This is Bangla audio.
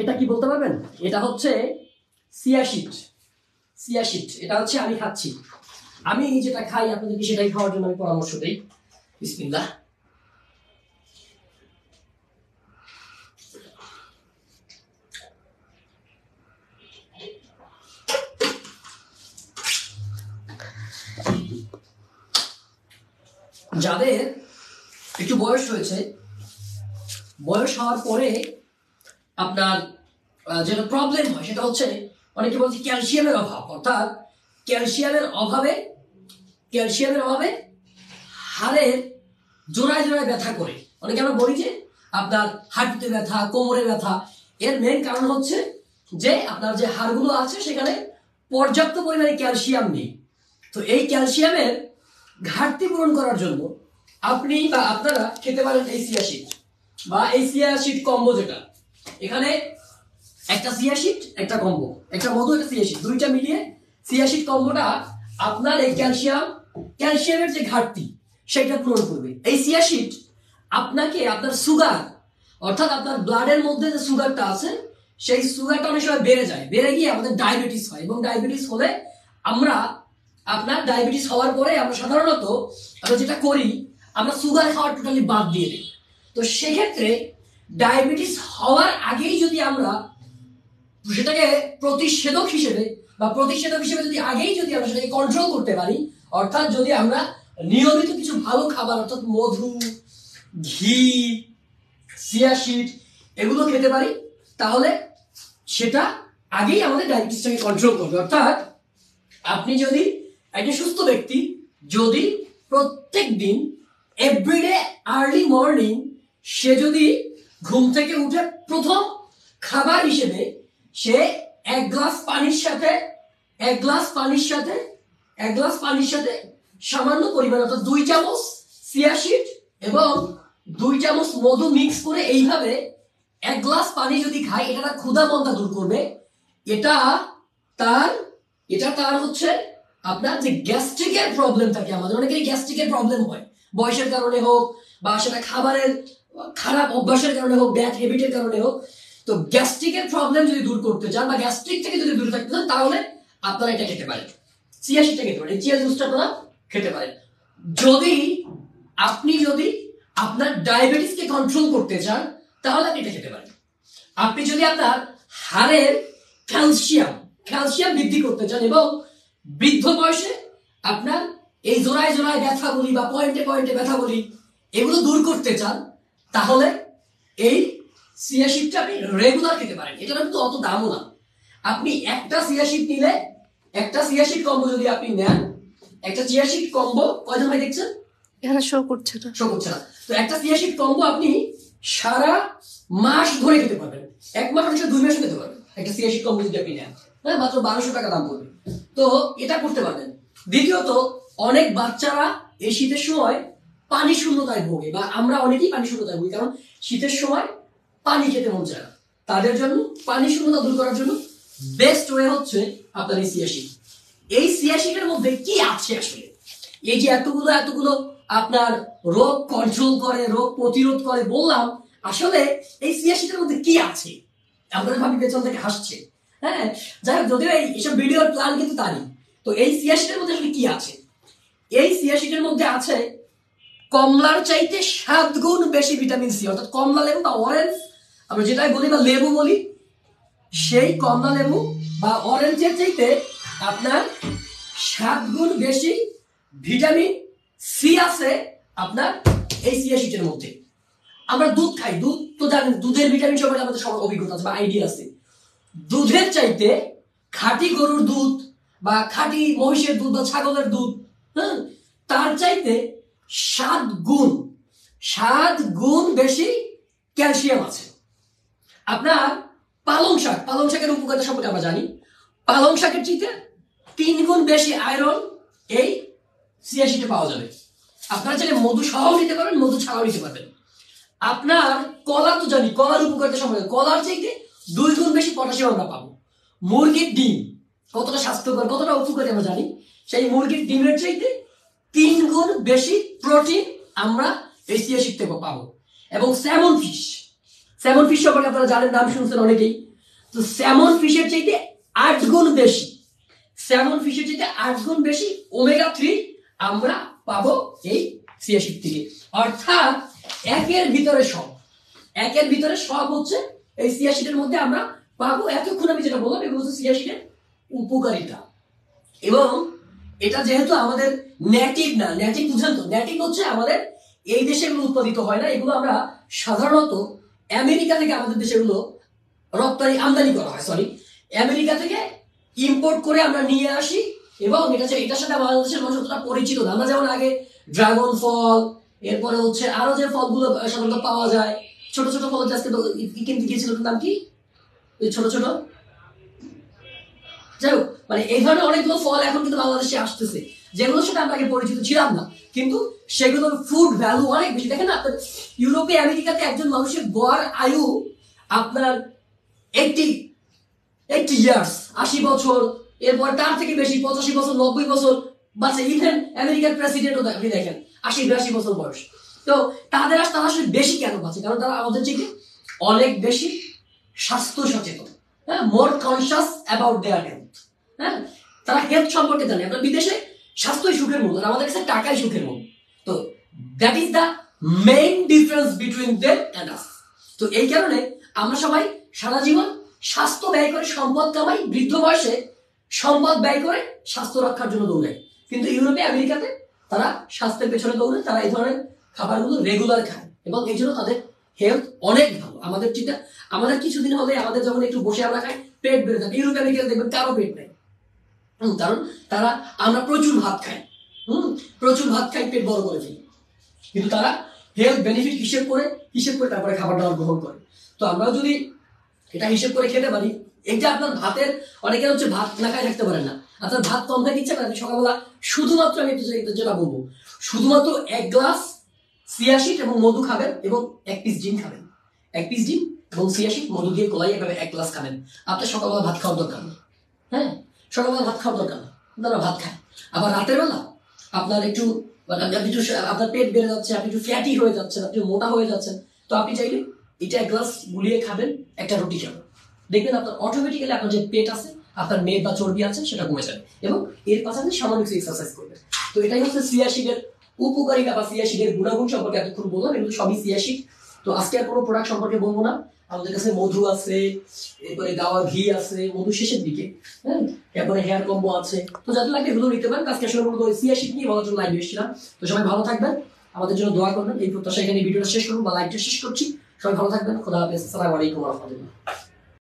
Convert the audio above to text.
এটা কি বলতে পারবেন? এটা হচ্ছে সিয়াশিট। সিয়াশিট এটা হচ্ছে আমি খাচ্ছি। আমি যেটা খাই আপনাদেরকে সেটাই খাওয়ার জন্য আমি পরামর্শ দেই। বিসমিল্লাহ। যাদের একটু বয়স হয়েছে, বয়স হওয়ার পরে আপনার যেটা প্রবলেম হয় সেটা হচ্ছে অনেকে বলছে ক্যালসিয়ামের অভাব, অর্থাৎ ক্যালসিয়ামের অভাবে হাড়ের জোড়ায় জোড়ায় ব্যথা করে। অনেকে আমরা বলি যে আপনার হাঁটুতে ব্যথা, কোমরে ব্যথা। এর মেইন কারণ হচ্ছে যে আপনার যে হাড়গুলো আছে সেখানে পর্যাপ্ত পরিমাণে ক্যালসিয়াম নেই। তো এই ক্যালসিয়ামের ঘাটতি পূরণ করার জন্য আপনি বা আপনারা খেতে পারেন এই সিয়াশিট বা এই সিয়াশিট কম্বো। যেটা এখানে একটা সিয়াশিট, একটা কম্বো, একটা মধু, একটা সিয়াশিট, দুইটা মিলিয়ে সিয়াশিট কম্বোটা আপনার এই ক্যালসিয়ামের যে ঘাটতি সেটা পূরণ করবে। এই সিয়াশিট আপনাকে আপনার সুগার, অর্থাৎ আপনার ব্লাডের মধ্যে যে সুগারটা আছে সেই সুগারটা অনেক সময় বেড়ে যায়, বেড়ে গিয়ে আমাদের ডায়াবেটিস হয়। এবং ডায়াবেটিস হলে আপনার ডায়াবেটিস হওয়ার পরে আমরা সাধারণত যেটা করি, আমরা সুগার খাওয়া টোটালি বাদ দিয়ে দিই। তো সেক্ষেত্রে ডায়াবেটিস হওয়ার আগেই যদি আমরা সেটাকে প্রতিষেধক হিসেবে যদি আগেই যদি আমরা সেটাকে কন্ট্রোল করতে পারি, অর্থাৎ যদি আমরা নিয়মিত কিছু ভালো খাবার অর্থাৎ মধু, ঘি, সিয়াশিট এগুলো খেতে পারি, তাহলে সেটা আগেই আমাদের ডায়াবেটিসটাকে কন্ট্রোল করবে। অর্থাৎ আপনি যদি একজন সুস্থ ব্যক্তি যদি প্রত্যেক দিন এভরিডে আর্লি মর্নিং সে যদি ঘুম থেকে উঠে প্রথম খাবার হিসেবে সে এক গ্লাস পানির সাথে সামান্য পরিমাণ অর্থাৎ 2 চামচ সিয়াশিট এবং 2 চামচ মধু মিক্স করে এইভাবে 1 গ্লাস পানি যদি খায়, এটা তার ক্ষুধা মন্দা দূর করবে। এটা তার হচ্ছে আপনার যে গ্যাস্ট্রিকের প্রবলেম থাকে, আমাদের অনেকেরই গ্যাস্ট্রিকের প্রবলেম হয়, বয়সের কারণে হোক বা সেটা খাবারের খারাপ অভ্যাসের কারণে হোক, ব্যাড হ্যাবিটের কারণে হোক। তো গ্যাস্ট্রিকের প্রবলেম যদি দূর করতে চান বা গ্যাস্ট্রিক থেকে যদি দূরে থাকতে চান, তাহলে আপনারা এটা খেতে পারেন, সিয়াশিটটা খেতে পারেন, চিয়া জুসটা আপনারা খেতে পারেন। যদি আপনার ডায়াবেটিসকে কন্ট্রোল করতে চান, তাহলে আপনি এটা খেতে পারেন। আপনি যদি আপনার হাড়ের ক্যালসিয়াম বৃদ্ধি করতে চান এবং বৃদ্ধ বয়সে আপনার এই জোড়ায় জোড়ায় ব্যথা বলি বা পয়েন্টে পয়েন্টে ব্যথা বলি এগুলো দূর করতে চান, তাহলে এই সিয়াশিটটা আপনি রেগুলার খেতে পারেন। এটা কিন্তু অত দামও না। আপনি একটা সিয়াশিট কম্বো যদি আপনি নেন, একটা সিয়াশিট কম্বো কয়জন ভাই দেখছেন? এখানে শো করছে না। তো একটা সিয়াশিট কম্বো আপনি সারা মাস ধরে খেতে পারবেন, 1 মাস অথবা 2 মাস খেতে পারবেন। একটা সিয়াশিট কম্বো যদি আপনি নেন, মাত্র 1200 টাকা দাম পড়বে। তো এটা করতে পারবেন। দ্বিতীয়ত, অনেক বাচ্চারা এই শীতের সময় পানি শূন্যতায় ভোগে, বা আমরা অনেকেই পানি শূন্যতায় ভোগি, কারণ শীতের সময় পানি খেতে মন চায় না। তাদের জন্য পানি শূন্যতা দূর করার জন্য বেস্ট ওয়ে হচ্ছে আপনার এই সিয়াশিট। এই সিয়াশিটের মধ্যে কি আছে আসলে? এই যে এতগুলো আপনার রোগ কন্ট্রোল করে, রোগ প্রতিরোধ করে বললাম, আসলে এই সিয়াশিটের মধ্যে কি আছে? আপনারা ভাবি পেছন থেকে হাসছে। হ্যাঁ, যাই হোক, যদিও এইসব ভিডিওর প্ল্যান কিন্তু তারই। তো এই সিয়াশিটের মধ্যে আসলে কি আছে? এই সিয়াশিটের মধ্যে আছে কমলার চাইতে 7 গুণ বেশি ভিটামিন সি, অর্থাৎ কমলা লেবু বা অরেঞ্জ আমরা যেটাই বলি বা লেবু বলি, সেই কমলা লেবু বা অরেঞ্জের চাইতে আপনার 7 গুণ বেশি ভিটামিন সি আছে আপনার এই সিয়াশিটের মধ্যে। আমরা দুধ খাই, দুধ তো জানেন, দুধের ভিটামিন সম্পর্কে আমাদের সবার অভিজ্ঞতা আছে বা আইডিয়া আছে। দুধের চাইতে খাঁটি গরুর দুধ বা খাঁটি মহিষের দুধ বা ছাগলের দুধ, হ্যাঁ, তার চাইতে 7 গুণ বেশি ক্যালসিয়াম আছে। আপনার পালং শাকের উপকারিতা সম্পর্কে আমরা জানি। পালং শাকের চাইতে 3 গুণ বেশি আয়রন এই সিয়াশিটে পাওয়া যাবে। আপনারা চাইলে মধু সহও নিতে পারবেন, মধু ছাড়াও নিতে পারবেন। আপনার কলা তো জানি, কলার উপকারিতা সম্পর্কে কলার চাইতে 2 গুণ বেশি পটাশিয়াম আমরা পাবো। মুরগির ডিম কতটা স্বাস্থ্যকর, কতটা উপকারী আমরা জানি। সেই মুরগির ডিমের চাইতে 3 গুণ বেশি প্রোটিন আমরা এই সিয়াশিট থেকে পাবো। এবং স্যামন ফিশ সম্পর্কে আপনারা জানেন, নাম শুনছেন অনেকেই। তো স্যামন ফিশের চাইতে 8 গুণ বেশি, স্যামন ফিশের চাইতে 8 গুণ বেশি ওমেগা 3 আমরা পাবো এই চিয়া সিড থেকে। অর্থাৎ একের ভিতরে সব হচ্ছে এই চিয়া সিডের মধ্যে আমরা পাবো। এতক্ষণ আমি যেটা বললাম এগুলো হচ্ছে চিয়া সিডের উপকারিতা। এবং এটা যেহেতু আমাদের নেটিভ না, নেটিভ বুঝেন তো, নেটিভ হচ্ছে আমাদের এই দেশে এগুলো উৎপাদিত হয় না, এগুলো আমরা সাধারণত আমেরিকা থেকে আমাদের দেশে এগুলো আমদানি করা হয়, আমেরিকা থেকে ইম্পোর্ট করে আমরা নিয়ে আসি। এবং এটার সাথে বাংলাদেশের মানুষ অতটা পরিচিত না। আমরা যেমন আগে ড্রাগন ফল, এরপরে হচ্ছে আরো যে ফলগুলো সাধারণত পাওয়া যায়, ছোট ছোট ফল, আজকে তো কিনতে গিয়েছিল, নাম কি ছোট ছোট, যাই হোক, মানে এই ধরনের অনেকগুলো ফল এখন কিন্তু বাংলাদেশে আসতেছে, যেগুলোর সাথে আমরা আগে পরিচিত ছিলাম না, কিন্তু সেগুলোর ফুড ভ্যালু অনেক বেশি। দেখেন না, আপনার ইউরোপে আমেরিকাতে একজন মানুষের গড় আয়ু আপনার 80 ইয়ার্স, 80 বছর, এরপর তার থেকে বেশি 85 বছর, 90 বছর বাঁচে। ইভেন আমেরিকার প্রেসিডেন্টও আপনি দেখেন 80-82 বছর বয়স। তো তারা আসলে বেশি কেন বাঁচে? কারণ তারা আমাদের থেকে অনেক বেশি স্বাস্থ্য সচেতন, হ্যাঁ, মোর কনসিয়াস অ্যাবাউট দেয়ার হেলথ। হ্যাঁ, তারা হেলথ সম্পর্কে জানে। আপনার বিদেশে স্বাস্থ্যই সুখের মূল, আর আমাদের কাছে টাকাই সুখের মূল। তো that is the main difference between them and us. তো এই কারণে আমরা সবাই সারা জীবন স্বাস্থ্য ব্যয় করে সম্পদ কামাই, বৃদ্ধ বয়সে সম্পদ ব্যয় করে স্বাস্থ্য রক্ষার জন্য দৌড়ায়। কিন্তু ইউরোপে আমেরিকাতে তারা স্বাস্থ্যের পেছনে দৌড়ে, তারা এই ধরনের খাবারগুলো রেগুলার খায় এবং এই জন্য তাদের হেলথ অনেক ভালো। আমাদের কিছুদিন হবে আমাদের যখন একটু বসে আমরা খাই, পেট বেড়ে থাকে। ইউরোপে আমেরিকাতে দেখবেন কারো পেট নেই, কারণ আমরা প্রচুর ভাত খাই, পেট বড় করে ফেলি। কিন্তু তারা হেলথ বেনিফিট হিসেব করে তারপরে খাবার দাবার গ্রহণ করে। তো আমরাও যদি এটা হিসেব করে খেতে পারি, এটা আপনার ভাতের, অনেকের হচ্ছে ভাত না খাই থাকতে পারেন না, আপনার ভাত কম খাই ইচ্ছা করে, সকালবেলা শুধুমাত্র, আমি যেটা বলবো, শুধুমাত্র 1 গ্লাস চিয়া সিড এবং মধু খাবেন এবং 1 পিস ডিম খাবেন। 1 পিস ডিম এবং চিয়া সিড মধু দিয়ে গোলাই এভাবে 1 গ্লাস খাবেন। আপনার সকালবেলা ভাত খাওয়ার দরকার নেই। হ্যাঁ, সকালবেলা ভাত খাওয়ার দরকার না, আপনারা ভাত খায়। আবার রাতের বেলা আপনার একটু আপনার পেট বেড়ে যাচ্ছে, আপনি একটু ফ্যাটি হয়ে যাচ্ছেন, আপনি মোটা হয়ে যাচ্ছেন, তো আপনি চাইলে এটা 1 গ্লাস গুলিয়ে খাবেন, একটা রুটি খাবেন, দেখবেন আপনার অটোমেটিক্যালি আপনার যে পেট আছে, আপনার মেদ বা চর্বি আছে, সেটা কমে যাবে। এবং এর পাশাপাশি সামান্য কিছু এক্সারসাইজ করবেন। তো এটাই হচ্ছে চিয়া সিডের উপকারিতা বা চিয়া সিডের গুণাগুণ সম্পর্কে এতক্ষণ বললাম। এগুলো সবই চিয়া সিড। তো আজকে আর কোনো প্রোডাক্ট সম্পর্কে বলবো না। আমাদের কাছে মধু আছে, এরপরে গাওয়া ঘি আছে, মধু শেষের দিকে, হ্যাঁ, এরপরে হেয়ার কম্বো আছে। তো যাদের লাগবে এগুলো নিতে পারেন। আজকে আসলে মূলত চিয়া সিড নিয়ে বলার জন্য লাইভ এসেছিলাম। তো সবাই ভালো থাকবেন, আমাদের জন্য দোয়া করবেন। এই প্রত্যাশা এখানে ভিডিওটা শেষ করবো বা লাইভটা শেষ করছি। সবাই ভালো থাকবেন, খোদা হাফেজ, আসসালামু আলাইকুম ওয়া রাহমাতুল্লাহ।